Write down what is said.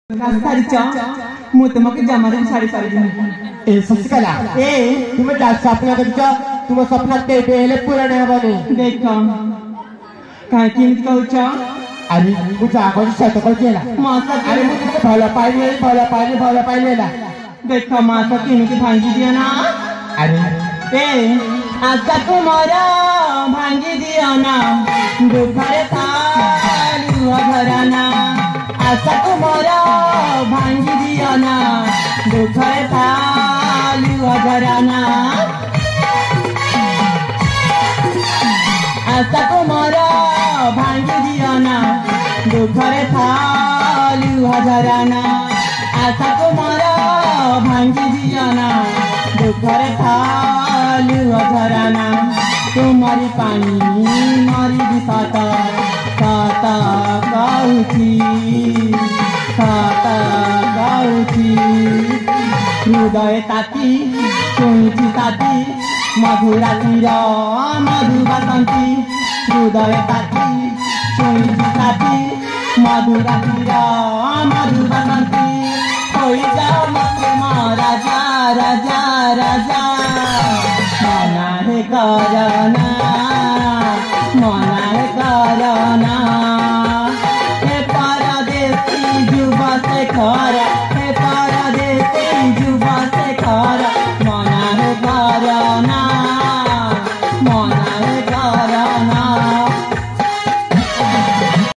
सारी मु तुमके जमा सारी सारी ए शशिकला ए तुम स्वप्न देख तुम स्वप्न केले पूरण हेबनी देख कहीं किमती कहूच अरे मुझे आगे सत कहला अरे मुझे भल पाइले देख मास किमती भांगी दिया ना अरे ए आशा को मोर भांगी दिया ना दुखरे तालु घराना आशा को मोर भांगी दिया ना दुखरे तालु घराना आशा को मोर भांगी दिया ना दुखरे थालु घराना आशा को मोर भांगी दिया ना दुखरे थालु घराना तुम्हारी पानी मारी बिसात साता गाउची हृदय ताती शुणुची ताती मधुरा तीर मधु बसंती हृदय ताती शुणुची ताती मधुरा तीर मधु बसंती हो जाओ मत राजा राजा राजा मना हे कर